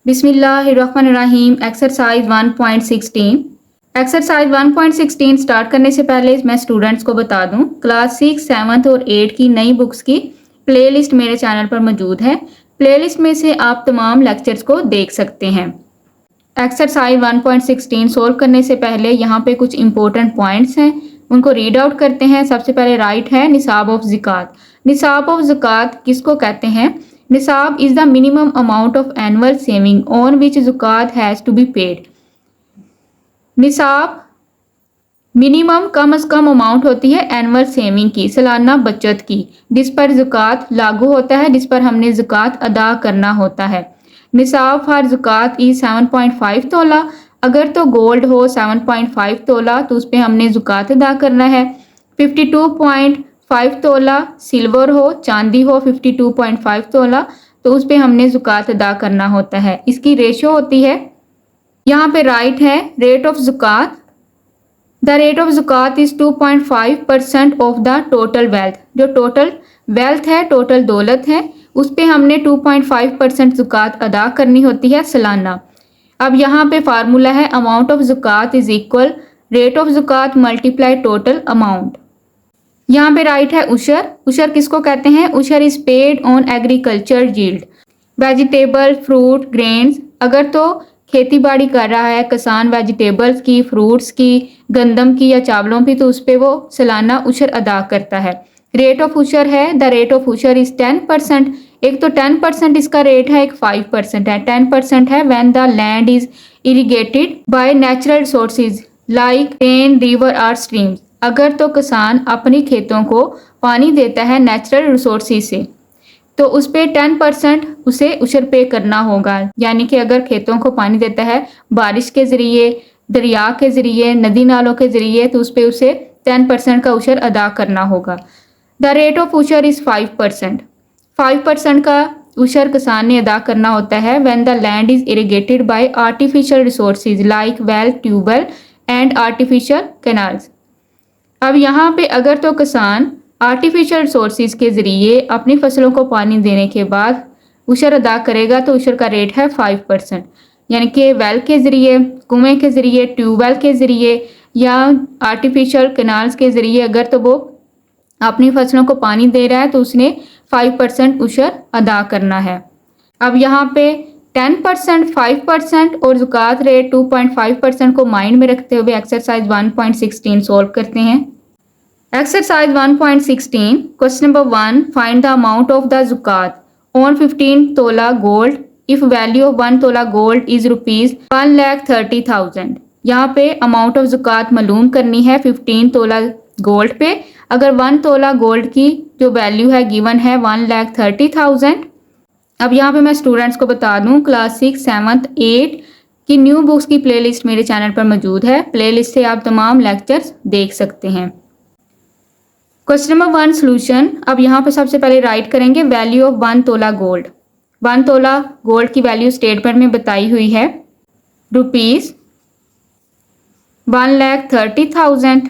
बिस्मिल्लाहिर्रहमानिर्रहीम। Exercise 1.16। Exercise 1.16 start करने से पहले मैं स्टूडेंट्स को बता दूं, क्लास 6, 7 और 8 की नई बुक्स की प्लेलिस्ट मेरे चैनल पर मौजूद है। प्लेलिस्ट में से आप तमाम लेक्चर्स को देख सकते हैं। एक्सरसाइज 1.16 सोल्व करने से पहले यहाँ पे कुछ इंपॉर्टेंट पॉइंट्स हैं, उनको रीड आउट करते हैं। सबसे पहले राइट है निसाब ऑफ ज़कात। निसाब ऑफ ज़कात किसको कहते हैं? निसाब is the minimum amount of annual saving on which ज़कात हैज़ टू बी पेड। निसाब मिनिमम कम अज़ कम अमाउंट होती है एनुअल सेविंग की, सालाना बचत की, जिस पर ज़कात लागू होता है, जिस पर हमने ज़कात अदा करना होता है। निसाब फॉर ज़कात इज 7.5 तोला। अगर तो गोल्ड हो 7.5 तोला तो उस पर हमने ज़कात अदा करना है। 52.5 तोला सिल्वर हो, चांदी हो 52.5 तोला तो उस पर हमने ज़कात अदा करना होता है। इसकी रेशो होती है, यहाँ पे राइट है rate of zakat. The rate of zakat is 2.5% of the total wealth. जो टोटल वेल्थ है, टोटल दौलत है, उस पर हमने 2.5% ज़कात अदा करनी होती है सालाना। अब यहाँ पे फार्मूला है amount of zakat is equal rate of zakat multiply total amount. यहाँ पे राइट है उशर। उशर किसको कहते हैं? Ushr is paid on agriculture yield, vegetable, fruit, grains. अगर तो खेती बाड़ी कर रहा है किसान वेजिटेबल्स की, फ्रूट्स की, गंदम की या चावलों की, तो उस पर वो सालाना उशर अदा करता है। रेट ऑफ उशर है, the rate of ushr is 10%। एक तो 10% इसका रेट है, एक 5% है। 10% है when the land is irrigated by natural resources like rain, river और स्ट्रीम्स। अगर तो किसान अपनी खेतों को पानी देता है नेचुरल रिसोर्सेज से, तो उस पर 10% उसे उशर पे करना होगा। यानी कि अगर खेतों को पानी देता है बारिश के ज़रिए, दरिया के ज़रिए, नदी नालों के ज़रिए, तो उस पर उसे 10% का उशर अदा करना होगा। The rate of ushr is 5%। 5% का उशर किसान ने अदा करना होता है when the land is irrigated by artificial resources like well, tubewell and artificial canals. अब यहाँ पे अगर तो किसान आर्टिफिशियल रिसोर्सेज के ज़रिए अपनी फसलों को पानी देने के बाद उशर अदा करेगा तो उशर का रेट है 5%। यानी कि वेल के ज़रिए, कुएं के ज़रिए, ट्यूबवेल के ज़रिए या आर्टिफिशियल कैनाल्स के ज़रिए अगर तो वो अपनी फसलों को पानी दे रहा है तो उसने 5% उशर अदा करना है। अब यहाँ पे 10%, 5% और ज़कात रेट 2.5% को माइंड में रखते हुए एक्सरसाइज 1.16 सोल्व करते हैं। Exercise 1.16 question number 1, find the amount of the zakat on 15 tola gold if value of 1 तोला गोल्ड इज ₹1,30,000। यहाँ पे अमाउंट ऑफ ज़कात मालूम करनी है 15 तोला गोल्ड पे। अगर 1 तोला गोल्ड की जो वैल्यू है गिवन है 1,30,000। अब यहाँ पे मैं स्टूडेंट्स को बता दूँ, क्लास 6, 7, 8 की न्यू बुक्स की प्लेलिस्ट मेरे चैनल पर मौजूद है। प्लेलिस्ट से आप तमाम लेक्चर्स देख सकते हैं। Question number 1 solution. अब यहाँ पे सबसे पहले राइट करेंगे वैल्यू ऑफ 1 तोला गोल्ड। 1 तोला गोल्ड की वैल्यू स्टेटमेंट में बताई हुई है ₹1,30,000।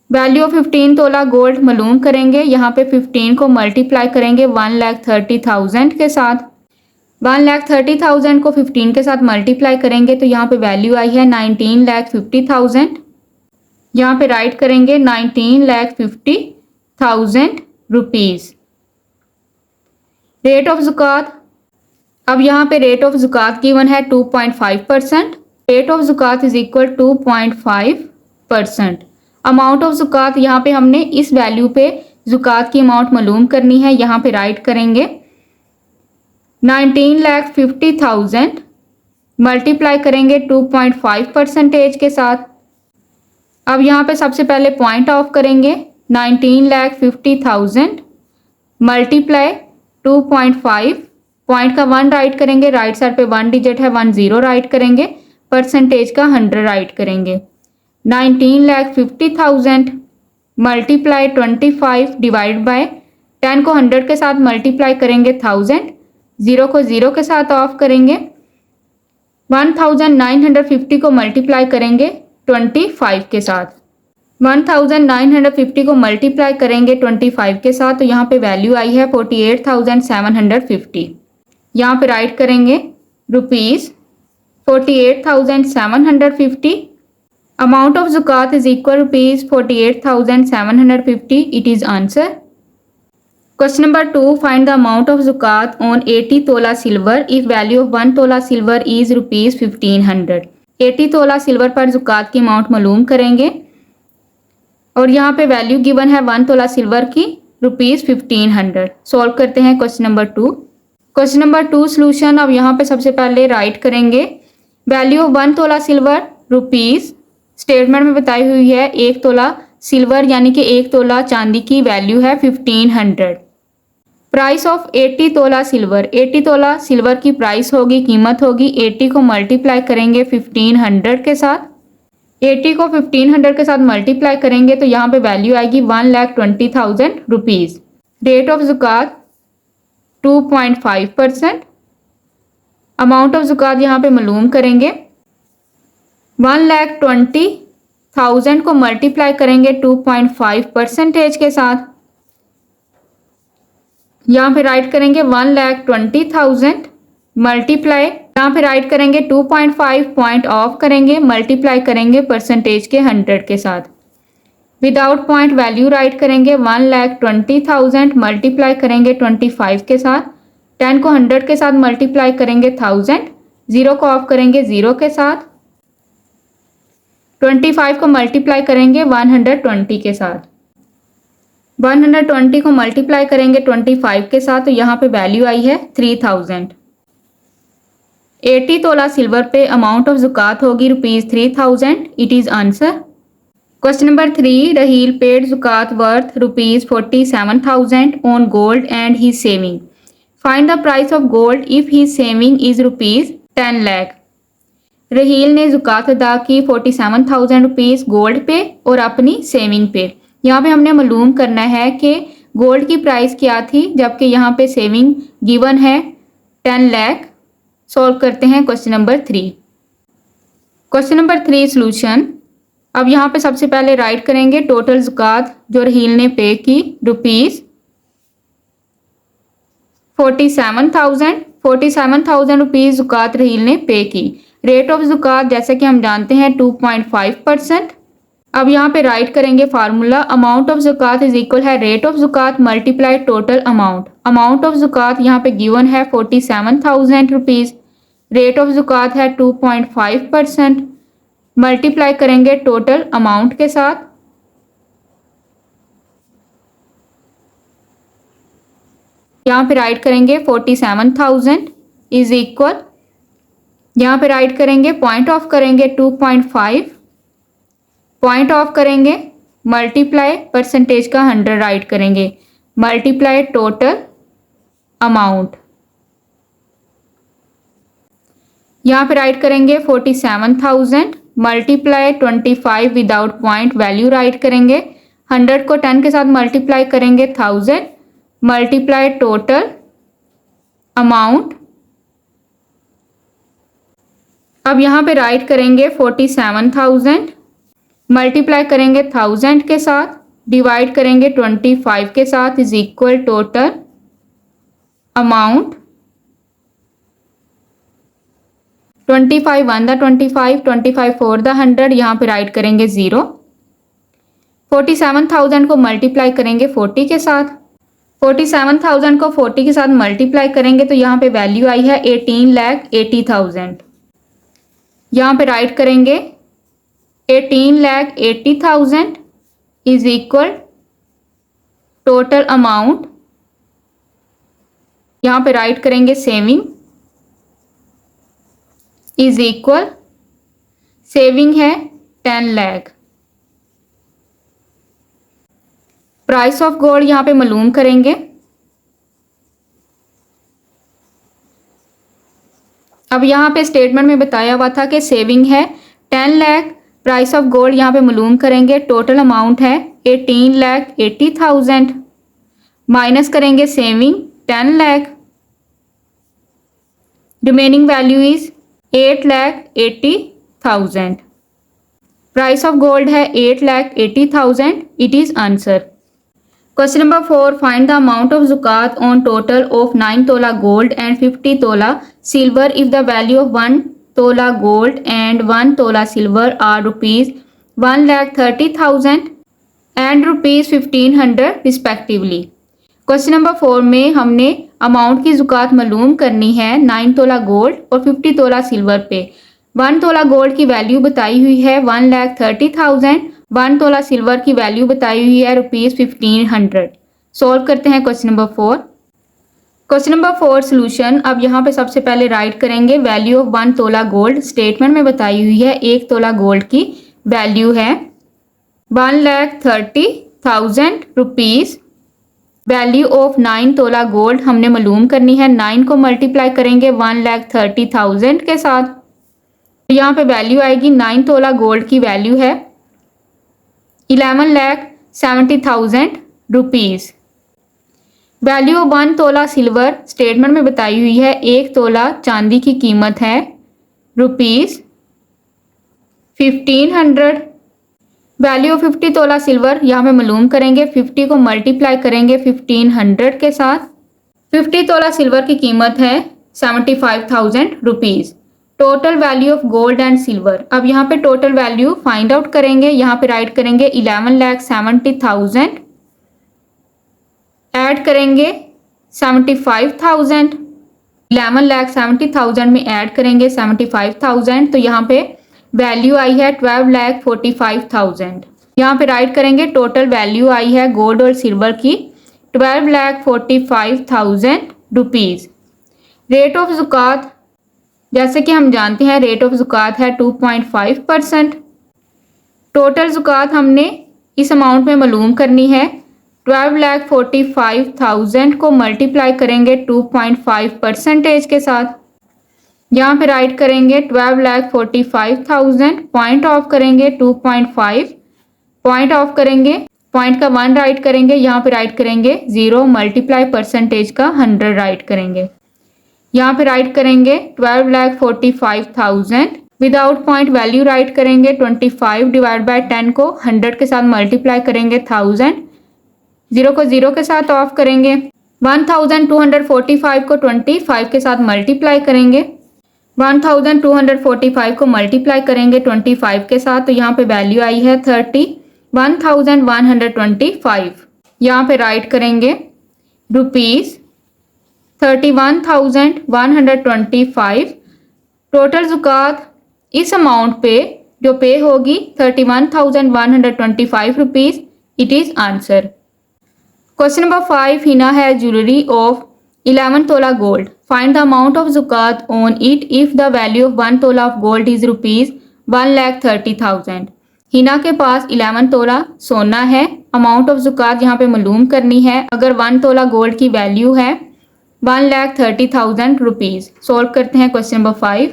वैल्यू ऑफ 15 तोला गोल्ड मालूम करेंगे। यहाँ पे 15 को मल्टीप्लाई करेंगे 1,30,000 के साथ। 1,30,000 को 15 के साथ मल्टीप्लाई करेंगे तो यहाँ पे वैल्यू आई है 19,50,000। यहाँ पे राइट करेंगे 19,50,000 रुपीज़। रेट ऑफ ज़कात। अब यहाँ पे रेट ऑफ ज़कात गिवन है 2.5%। Rate of zakat is equal 2.5%। Amount of zakat, यहाँ पे हमने इस वैल्यू पे ज़कात की अमाउंट मालूम करनी है। यहाँ पे राइट करेंगे 19,50,000 मल्टीप्लाई करेंगे 2.5% के साथ। अब यहाँ पे सबसे पहले पॉइंट ऑफ करेंगे 19,50,000 मल्टीप्लाई 2.5। पॉइंट का 1 राइट करेंगे, राइट साइड पे 1 डिजिट है, 10 राइट करेंगे, परसेंटेज का 100 राइट करेंगे। 19,50,000 मल्टीप्लाई 25 डिवाइड बाय 10 को 100 के साथ मल्टीप्लाई करेंगे 1000, 0 को 0 के साथ ऑफ करेंगे। 1950 को मल्टीप्लाई करेंगे 25 के साथ। 1950 को मल्टीप्लाई करेंगे 25 के साथ तो यहाँ पे वैल्यू आई है 48,750। यहाँ पे राइट करेंगे rupees 48,750. Amount of zakat is equal rupees 48,750. It is answer. Question number 2. Find the amount of zakat on 80 tola silver if value of 1 tola silver is rupees 1500. 80 तोला सिल्वर पर जुकात की अमाउंट मालूम करेंगे और यहाँ पे वैल्यू गिवन है 1 तोला सिल्वर की रुपीज़ 1500. सॉल्व करते हैं question number 2. Question number 2 solution. अब यहाँ पे सबसे पहले राइट करेंगे वैल्यू ऑफ 1 तोला सिल्वर रुपीज़. स्टेटमेंट में बताई हुई है 1 तोला सिल्वर यानी कि 1 तोला चांदी की वैल्यू है 1500. प्राइस ऑफ 80 तोला सिल्वर. 80 तोला सिल्वर की प्राइस होगी, कीमत होगी. 80 को मल्टीप्लाई करेंगे 1500 के साथ. 80 को 1500 के साथ मल्टीप्लाई करेंगे तो यहाँ पे वैल्यू आएगी 1,20,000 rupees. Rate of zakat 2.5%. Amount of zakat यहाँ पे मालूम करेंगे 1,20,000 को मल्टीप्लाई करेंगे 2.5% के साथ. यहाँ पे राइट करेंगे 1,20,000 मल्टीप्लाई, यहाँ पे राइट करेंगे 2.5 पॉइंट ऑफ करेंगे, मल्टीप्लाई करेंगे परसेंटेज के 100 के साथ. विदाउट पॉइंट वैल्यू राइट करेंगे 1,20,000 मल्टीप्लाई करेंगे 25 के साथ. 10 को 100 के साथ मल्टीप्लाई करेंगे 1000. 0 को ऑफ करेंगे 0 के साथ. 25 को मल्टीप्लाई करेंगे 120 के साथ. 120 को मल्टीप्लाई करेंगे 25 के साथ तो यहाँ पे वैल्यू आई है 3000. 80 तोला सिल्वर पे अमाउंट ऑफ जुकात होगी rupees 3000. It is answer. Question number 3. Raheel paid zakat worth rupees 47,000 on gold and he saving. Find the price of gold if he saving is rupees 10 lakh. Raheel ने जुकात अदा की 47,000 रुपीज़ गोल्ड पे और अपनी सेविंग पे. यहाँ पे हमने मालूम करना है कि गोल्ड की प्राइस क्या थी जबकि यहाँ पे सेविंग गिवन है 10 लाख. सॉल्व करते हैं question number 3. Question number 3 solution. अब यहाँ पे सबसे पहले राइट करेंगे टोटल जुकात जो रहील ने पे की रुपीज़ 47,000 रुपीज़ जुकात रहील ने पे की. रेट ऑफ जुकात जैसे कि हम जानते हैं 2.5%. अब यहाँ पे राइट करेंगे formula. Amount of zakat is equal है rate of zakat multiply total amount. Amount of zakat यहाँ पे गिवन है 47,000 रुपीज़. रेट ऑफ जुकात है 2.5%. मल्टीप्लाई करेंगे टोटल अमाउंट के साथ. यहाँ पे राइट करेंगे 47,000 इज इक्वल, यहाँ पे राइट करेंगे पॉइंट ऑफ करेंगे 2.5, पॉइंट ऑफ करेंगे मल्टीप्लाई परसेंटेज का 100 राइट करेंगे, मल्टीप्लाई टोटल अमाउंट. यहाँ पे राइट करेंगे 47,000 multiply 25 without point value right करेंगे. 100 को 10 के साथ मल्टीप्लाई करेंगे 1000 मल्टीप्लाई टोटल अमाउंट. अब यहाँ पे राइट करेंगे 47,000 मल्टीप्लाई करेंगे 1000 के साथ डिवाइड करेंगे 25 के साथ is equal total amount. 25 1 the 25, 25 4 the 100, यहाँ पे राइट करेंगे 0. 47,000 को मल्टीप्लाई करेंगे 40 के साथ. 47,000 को 40 के साथ मल्टीप्लाई करेंगे तो यहाँ पे वैल्यू आई है 18,80,000. यहाँ पे राइट करेंगे 18,80,000 इज इक्वल टोटल अमाउंट. यहाँ पे राइट करेंगे सेविंग इज इक्वल, सेविंग है 10 लाख. प्राइस ऑफ गोल्ड यहाँ पे मालूम करेंगे. अब यहाँ पे स्टेटमेंट में बताया हुआ था कि सेविंग है 10 लाख, प्राइस ऑफ गोल्ड यहाँ पे मालूम करेंगे. टोटल अमाउंट है 18,80,000 माइनस करेंगे saving 10 lakh, remaining value is 8,80,000. Price of gold है 8,80,000. It is answer. Question number 4. Find the amount of zakat on total of 9 tola gold and 50 tola silver if the value of 1 tola gold and 1 tola silver are rupees 1,30,000 and rupees 1,500 respectively. Question number 4 में हमने amount की ज़कात मालूम करनी है 9 तोला gold और 50 तोला सिल्वर पे। 1 तोला गोल्ड की वैल्यू बताई हुई है 1,30,000, 1 तोला सिल्वर की वैल्यू बताई हुई है रुपीज़ 1,500। सॉल्व करते हैं question number 4। Question number 4 solution. अब यहाँ पे सबसे पहले राइट करेंगे वैल्यू ऑफ 1 तोला गोल्ड। स्टेटमेंट में बताई हुई है 1 तोला गोल्ड की वैल्यू है 1,30,000 रुपीज़। वैल्यू ऑफ 9 तोला गोल्ड हमने मालूम करनी है। 9 को मल्टीप्लाई करेंगे 1,30,000 के साथ, तो यहाँ पे वैल्यू आएगी 9 तोला गोल्ड की वैल्यू है 11,70,000 रुपीज़। वैल्यू ऑफ 1 तोला सिल्वर स्टेटमेंट में बताई हुई है 1 तोला चांदी की कीमत है रुपीज़ 1,500। वैल्यू ऑफ 50 तोला सिल्वर यहाँ पे मालूम करेंगे 50 को मल्टीप्लाई करेंगे 1,500 के साथ। 50 तोला सिल्वर की कीमत है 75,000 rupees. Total value of gold and silver. अब यहाँ पे टोटल वैल्यू फाइंड आउट करेंगे। यहाँ पे राइट करेंगे 11,70,000, ऐड करेंगे 75,000, 11,70,000 में ऐड करेंगे 75,000, तो यहाँ पे वैल्यू आई है 12,45,000। यहाँ पे राइट करेंगे टोटल वैल्यू आई है गोल्ड और सिल्वर की 12,45,000 रुपीज़। रेट ऑफ ज़कात, जैसे कि हम जानते हैं रेट ऑफ ज़कात है 2.5%। टोटल ज़कात हमने इस अमाउंट में मालूम करनी है। 12,45,000 को मल्टीप्लाई करेंगे 2.5% के साथ। यहाँ पे राइट करेंगे 12,45,000, पॉइंट ऑफ करेंगे 2.5, पॉइंट ऑफ करेंगे, पॉइंट का 1 राइट करेंगे, यहाँ पे राइट करेंगे 0, मल्टीप्लाई परसेंटेज का 100 राइट करेंगे। यहाँ पे राइट करेंगे 12,45,000, विदाउट पॉइंट वैल्यू राइट करेंगे 25 डिवाइड बाय 10 को 100 के साथ मल्टीप्लाई करेंगे 1000, 0 को 0 के साथ ऑफ करेंगे। 1245 को 25 के साथ मल्टीप्लाई करेंगे। 1245 को मल्टीप्लाई करेंगे 25 के साथ, तो यहाँ पे वैल्यू आई है 31,125। यहाँ पे राइट करेंगे रुपीज़ 31,125। टोटल ज़कात इस अमाउंट पे जो पे होगी 31,125 rupees. It is answer. Question number 5। Hina है ज्वेलरी ऑफ 11 तोला gold. Find the amount of zakat on it if the value of 1 तोला of gold is rupees 1,30,000। Hina के पास 11 तोला सोना है। अमाउंट ऑफ ज़कात यहाँ पे मालूम करनी है। अगर 1 तोला गोल्ड की वैल्यू है 1,30,000 रुपीज़। सॉल्व करते हैं question number 5।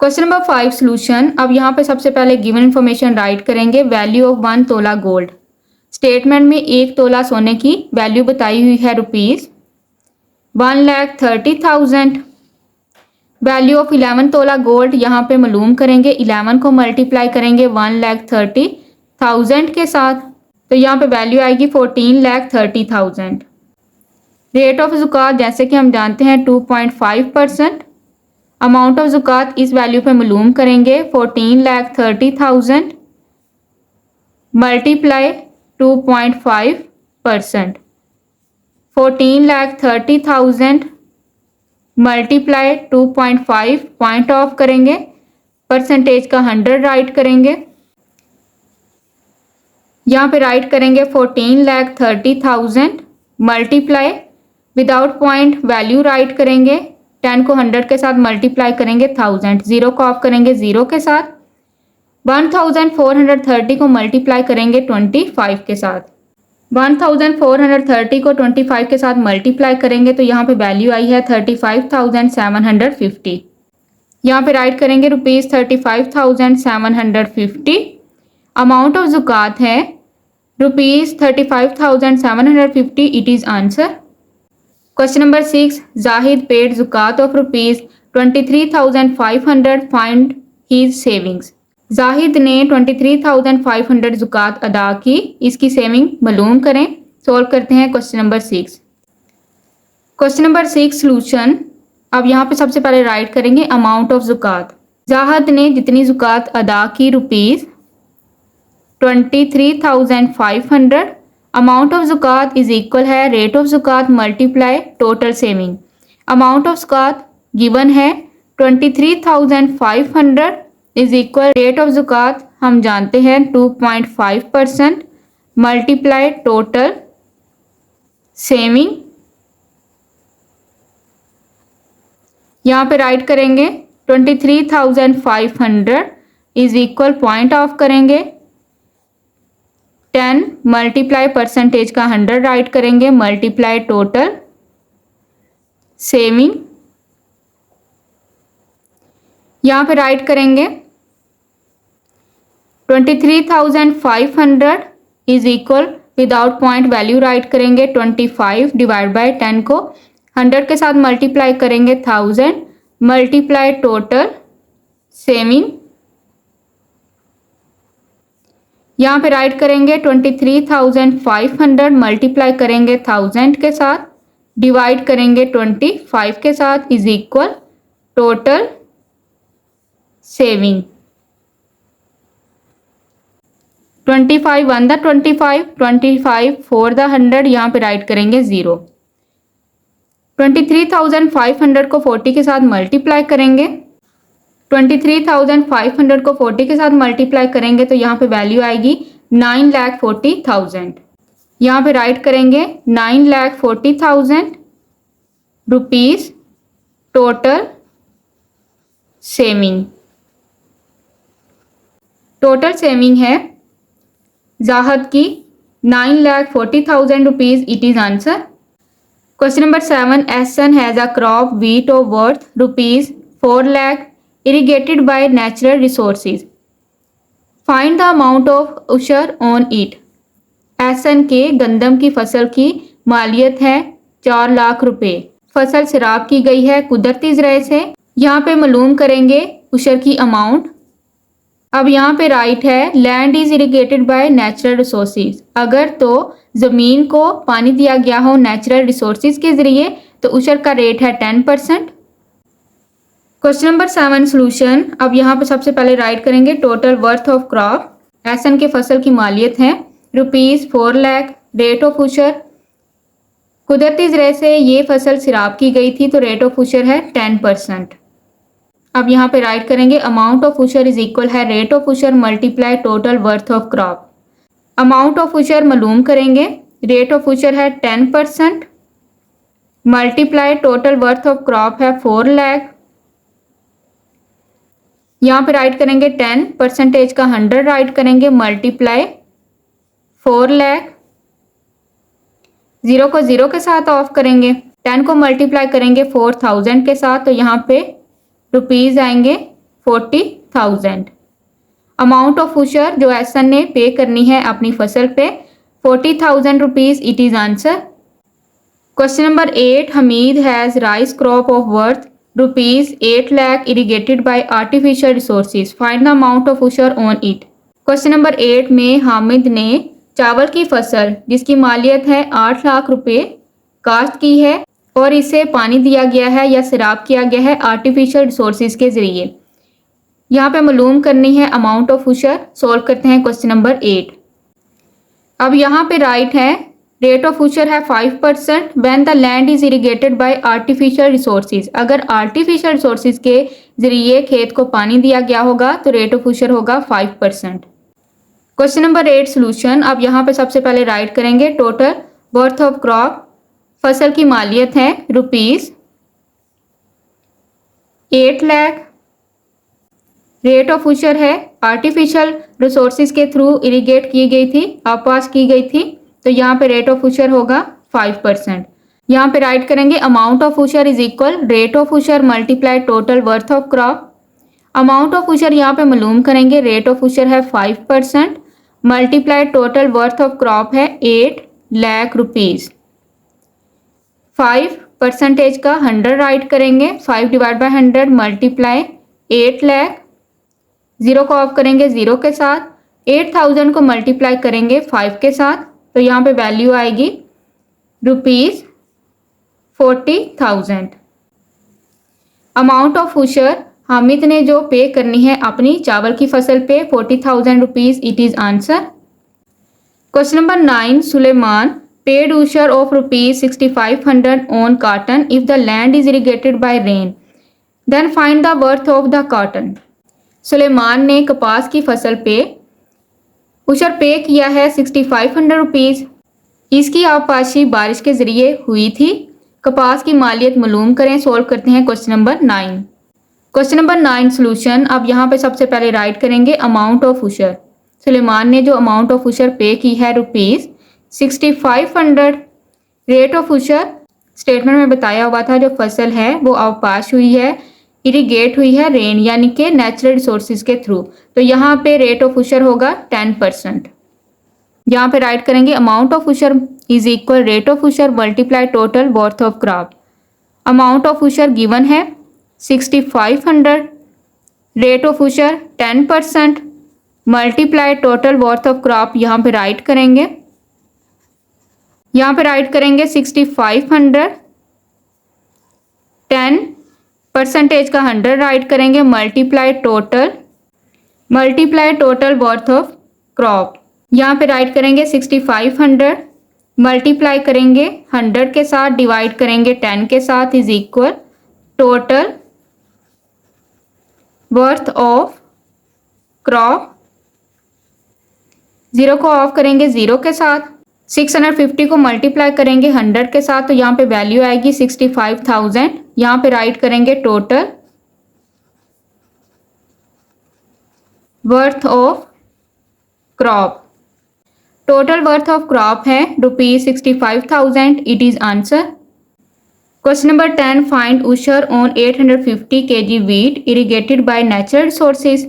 Question number 5 solution. अब यहाँ पे सबसे पहले गिवन इन्फॉर्मेशन राइट करेंगे वैल्यू ऑफ 1 तोला गोल्ड। स्टेटमेंट में 1 तोला सोने की वैल्यू बताई हुई है रुपीज़ 1,30,000। वैल्यू ऑफ 11 तोला गोल्ड यहाँ पे मालूम करेंगे 11 को मल्टीप्लाई करेंगे 1,30,000 के साथ, तो यहाँ पे वैल्यू आएगी 14,30,000। रेट ऑफ ज़कात जैसे कि हम जानते हैं 2.5%। अमाउंट ऑफ ज़कात इस वैल्यू पे मालूम करेंगे 14,30,000 मल्टीप्लाई 2.5%। 14,30,000 मल्टीप्लाई 2.5, पॉइंट ऑफ करेंगे, परसेंटेज का 100 राइट करेंगे। यहाँ पे राइट करेंगे 14,30,000 multiply, without point value right करेंगे। 10 को 100 के साथ मल्टीप्लाई करेंगे 1000, 0 को ऑफ करेंगे 0 के साथ। 1430 को मल्टीप्लाई करेंगे 25 के साथ। 1430 को 25 के साथ मल्टीप्लाई करेंगे तो यहाँ पे वैल्यू आई है 35,750। यहाँ पे राइट करेंगे रुपीज़ 35,750। अमाउंट ऑफ ज़कात है rupees 35,750। It is answer. Question number 6। Zahid paid zakat of rupees 23,500 find his savings. Zahid ने 23,500 ज़कात अदा की, इसकी सेविंग मालूम करें। सॉल्व करते हैं question number 6। Question number 6 solution. अब यहाँ पे सबसे पहले राइट करेंगे अमाउंट ऑफ ज़कात। जाहिद ने जितनी ज़कात अदा की ₹23,500। Amount of zakat is equal है rate of zakat multiply total saving. Amount of zakat given है 23,500 इज इक्वल रेट ऑफ ज़कात हम जानते हैं 2.5% मल्टीप्लाई टोटल सेविंग। यहाँ पे राइट करेंगे 23,500 इज इक्वल पॉइंट ऑफ करेंगे 10 मल्टीप्लाई परसेंटेज का 100 राइट करेंगे मल्टीप्लाई टोटल सेविंग। यहाँ पे राइट करेंगे 23,500 is equal without point value right करेंगे 25 डिवाइड बाय 10 को 100 के साथ मल्टीप्लाई करेंगे 1000 मल्टीप्लाई टोटल सेविंग। यहाँ पे राइट करेंगे 23,500 मल्टीप्लाई करेंगे 1000 के साथ डिवाइड करेंगे 25 के साथ is equal total saving. 25 1 the 25 4 the 100 यहाँ पे राइट करेंगे 0। 23,500 को 40 के साथ मल्टीप्लाई करेंगे 23,500 को 40 के साथ मल्टीप्लाई करेंगे तो यहाँ पे वैल्यू आएगी 9,40,000। यहाँ पे राइट करेंगे 9,40,000 rupees total saving. Total saving है जाहिद की 9,40,000 rupees. It is answer. Question number 7 essence has a crop wheat of worth ₹4 lakh irrigated by natural resources. Find the amount of उशर on it. एसन के गंदम की फसल की मालियत है 4 लाख रुपए। फसल सराब की गई है कुदरती ज़राए से। यहाँ पे मालूम करेंगे उशर की अमाउंट। अब यहाँ पे राइट है land is irrigated by natural resources. अगर तो ज़मीन को पानी दिया गया हो नेचुरल रिसोर्सेज के ज़रिए तो उशर का रेट है 10%। Question number 7 solution. अब यहाँ पे सबसे पहले राइट करेंगे टोटल वर्थ ऑफ क्रॉप। एसन के फसल की मालियत है ₹4 लाख। रेट ऑफ उशर कुदरती ज़राए से ये फसल सिराब की गई थी तो रेट ऑफ उशर है 10%। अब यहाँ पे राइट करेंगे amount of ushr is equal है rate of ushr multiply total worth of crop. Amount of ushr मालूम करेंगे रेट ऑफ उशर है 10% multiply total worth of crop है 4 लाख। यहाँ पे राइट करेंगे 10 परसेंटेज का 100 राइट करेंगे मल्टीप्लाई 4 लाख। 0 को 0 के साथ ऑफ करेंगे 10 को मल्टीप्लाई करेंगे 4,000 के साथ तो यहाँ पे रुपीज़ आएंगे 40,000। अमाउंट ऑफ उशर जो एसन ने पे करनी है अपनी फसल पे 40,000 rupees. It is answer. Question number 8 Hameed has rice crop of worth ₹8 lakh irrigated by artificial resources. Find the amount of ushr on it. Question number 8 में हामिद ने चावल की फसल जिसकी मालियत है 8 लाख रुपए काश्त की है और इसे पानी दिया गया है या सिराब किया गया है आर्टिफिशियल रिसोर्सेज के ज़रिए। यहाँ पे मालूम करनी है अमाउंट ऑफ उशर। सॉल्व करते हैं क्वेश्चन नंबर 8। अब यहाँ पे राइट है रेट ऑफ उशर है 5% when the land is irrigated by artificial resources. अगर आर्टिफिशियल रिसोर्सेज के ज़रिए खेत को पानी दिया गया होगा तो रेट ऑफ उशर होगा 5%। Question number 8 solution. अब यहाँ पे सबसे पहले राइट करेंगे टोटल वर्थ ऑफ क्रॉप। फसल की मालियत है ₹8 लाख। रेट ऑफ उशर है आर्टिफिशियल रिसोर्सेज के थ्रू इरिगेट की गई थी आपास की गई थी तो यहाँ पे रेट ऑफ उशर होगा 5%। यहाँ पे राइट करेंगे amount of ushr is equal rate of ushr multiply total worth of crop. Amount of ushr यहाँ पे मालूम करेंगे रेट ऑफ उशर है 5% multiply total worth of crop है 8 लाख रुपीज़। 5 परसेंटेज का 100 राइट करेंगे 5 डिवाइड बाय 100 मल्टीप्लाई 8 लाख। 0 को ऑफ करेंगे 0 के साथ, 8000 को मल्टीप्लाई करेंगे 5 के साथ, तो यहाँ पे वैल्यू आएगी ₹40,000। अमाउंट ऑफ उशर हामिद ने जो पे करनी है अपनी चावल की फसल पे ₹40,000 it is answer. Question number 9, Suleman paid ushr of ₹6500 on cotton if the land is irrigated by rain, then find the worth of the cotton। Suleman ने कपास की फसल पे उशर पे किया है ₹6500। इसकी आबपाशी बारिश के ज़रिए हुई थी। कपास की मालियत मालूम करें। सोल्व करते हैं question number 9। Question number 9 solution. अब यहाँ पे सबसे पहले राइट करेंगे अमाउंट ऑफ उशर। सुलेमान ने जो अमाउंट ऑफ उशर पे की है ₹6500। रेट ऑफ उशर स्टेटमेंट में बताया हुआ था जो फसल है वो आबपाश हुई है, इरीगेट हुई है रेन यानी कि नेचुरल रिसोर्सेज के थ्रू, तो यहाँ पे रेट ऑफ उशर होगा 10%। यहाँ पे राइट करेंगे amount of ushr is equal rate of ushr multiply total worth of crop. Amount of ushr given है 6500, rate of ushr 10%, multiply total worth of crop यहाँ पे राइट करेंगे। यहाँ पे राइट करेंगे 6500, 10% का 100 राइट करेंगे, multiply total worth of crop. यहाँ पे राइट करेंगे 6500, मल्टीप्लाई करेंगे 100 के साथ, डिवाइड करेंगे 10 के साथ, is equal total worth of crop. 0 को ऑफ करेंगे 0 के साथ, 650 को मल्टीप्लाई करेंगे 100 के साथ, तो यहाँ पे वैल्यू आएगी 65,000। यहाँ पे राइट करेंगे total worth of crop. Total worth of crop है ₹65,000 it is answer. Question number 10 find ushr on 850 kg wheat irrigated by natural sources।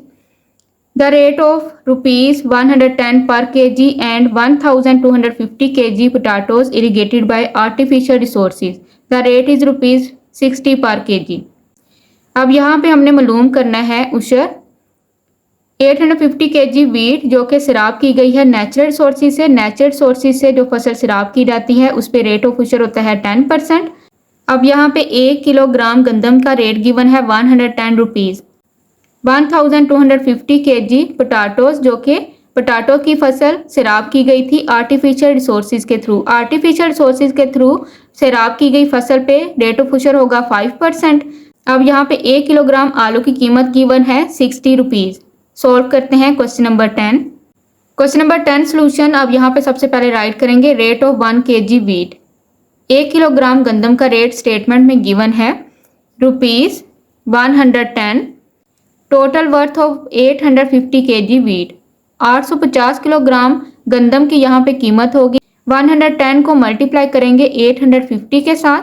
The rate of ₹110 per kg and 1250 kg potatoes irrigated by artificial resources। The rate is ₹60 per kg। अब यहाँ पे हमने मालूम करना है उशर 850 kg wheat जो कि सिराब की गई है नेचुरल सोर्सेज से। नेचुरल सोर्सेज से जो फसल सिराब की जाती है उस पे रेट ऑफ उशर होता है 10%। अब यहाँ पे 1 किलोग्राम गंदम का रेट गिवन है ₹110। 1250 kg पोटाटोज जो कि पोटाटो की फसल सिराब की गई थी आर्टिफिशियल रिसोर्सेज के थ्रू। आर्टिफिशियल रिसोर्सेज के थ्रू सिराब की गई फसल पे रेट ऑफ उशर होगा 5%। अब यहाँ पे 1 किलोग्राम आलू की कीमत गिवन है ₹60। सॉल्व करते हैं question number 10। Question number 10 solution. अब यहाँ पे सबसे पहले राइट करेंगे rate of 1 kg wheat. 1 kilogram गंदम का रेट स्टेटमेंट में गिवन है ₹110। Total worth of 850 kg wheat. 850 kilogram गंदम की यहाँ पे कीमत होगी। 110 को मल्टीप्लाई करेंगे 850 के साथ,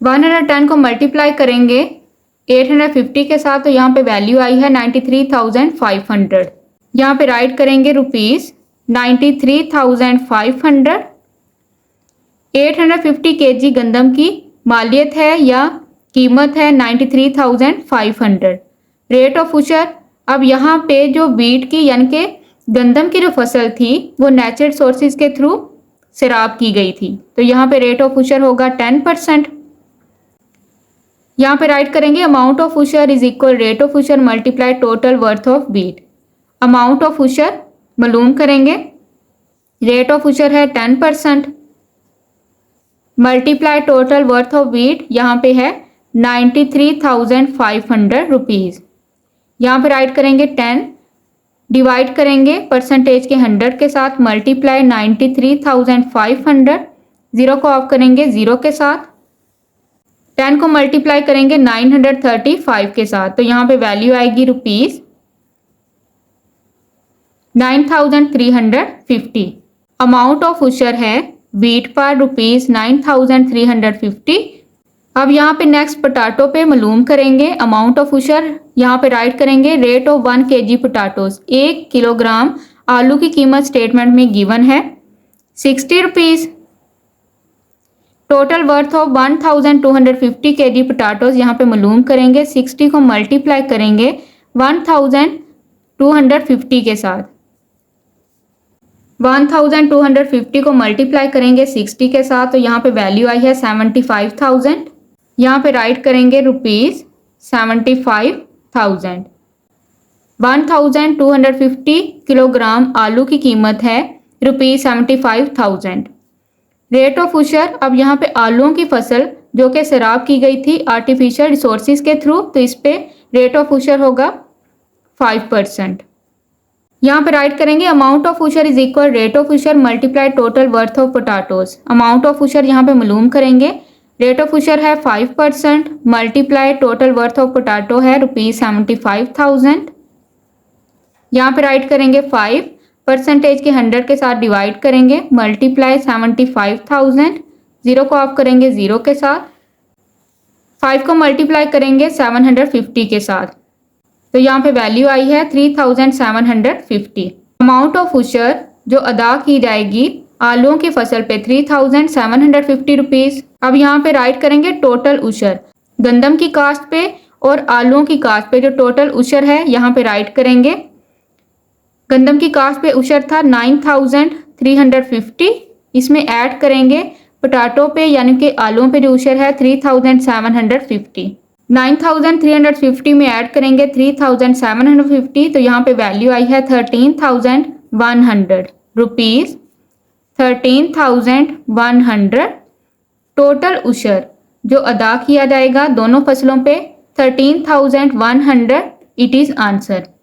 110 को मल्टीप्लाई करेंगे 850 के साथ, तो यहाँ पे वैल्यू आई है 93,500। यहाँ पे राइट करेंगे ₹93,500। 850 kg गंदम की मालियत है या कीमत है 93,500। Rate of ushr. अब यहाँ पे जो वीट की यानी कि गंदम की जो फसल थी वो नेचुरल सोर्सेज के थ्रू सिराब की गई थी, तो यहाँ पे रेट ऑफ उशर होगा 10%। यहाँ पे राइट करेंगे amount of ushr is equal rate of ushr multiply total worth of wheat. Amount of ushr मालूम करेंगे, रेट ऑफ उशर है 10%, multiply total worth of wheat यहाँ पे है 93,500 रुपीज़। यहाँ पे राइट करेंगे 10, डिवाइड करेंगे परसेंटेज के 100 के साथ, मल्टीप्लाई 93,500, 0 को ऑफ करेंगे 0 के साथ, 10 को मल्टीप्लाई करेंगे 935 के साथ, तो यहाँ पे वैल्यू आएगी ₹9,350। अमाउंट ऑफ उशर है वीट पर ₹9,350। अब यहाँ पे नेक्स्ट पोटाटो पे मालूम करेंगे अमाउंट ऑफ उशर। यहाँ पे राइट करेंगे रेट ऑफ 1 kg पोटाटोज। 1 किलोग्राम आलू की कीमत स्टेटमेंट में गिवन है ₹60। टोटल वर्थ ऑफ 1250 kg पोटाटोज यहाँ पे मालूम करेंगे। 60 को मल्टीप्लाई करेंगे 1000 250 के साथ। 1250 को मल्टीप्लाई करेंगे 60 के साथ तो यहाँ पे वैल्यू आई है 75,000। यहाँ पे राइट करेंगे रुपीज़ 75,000। 1250 किलोग्राम आलू की कीमत है ₹75,000। रेट ऑफ उशर, अब यहाँ पे आलूओं की फसल जो कि सैराब की गई थी आर्टिफिशियल रिसोर्सेज के थ्रू, तो इस पे रेट ऑफ उशर होगा 5%। यहाँ पे राइट करेंगे amount of ushr is equal rate of ushr multiply total worth of potatoes. Amount of ushr यहाँ पे मालूम करेंगे, रेट ऑफ उशर है 5%, multiply total worth of potato है ₹75,000। यहाँ पे राइट करेंगे 5% के 100 के साथ डिवाइड करेंगे, मल्टीप्लाई 75,000, 0 को ऑफ करेंगे 0 के साथ, 5 को मल्टीप्लाई करेंगे 750 के साथ, तो यहाँ पे वैल्यू आई है 3,750। अमाउंट ऑफ उशर जो अदा की जाएगी आलूओं की फसल पे 3,750 रुपीज़। अब यहाँ पे राइट करेंगे टोटल उशर गंदम की कास्ट पे और आलूओं की कास्ट पे जो टोटल उशर है यहाँ पे राइट करेंगे। गंदम की कास्ट पे उशर था 9,350, इसमें ऐड करेंगे पोटाटो पे यानी कि आलूओं पे जो उशर है 3,750। 9,350 में ऐड करेंगे 3,750 तो यहाँ पे वैल्यू आई है 13,100 रुपीज़। 13,100 टोटल उशर जो अदा किया जाएगा दोनों फसलों पे 13,100 इट इज़ आंसर।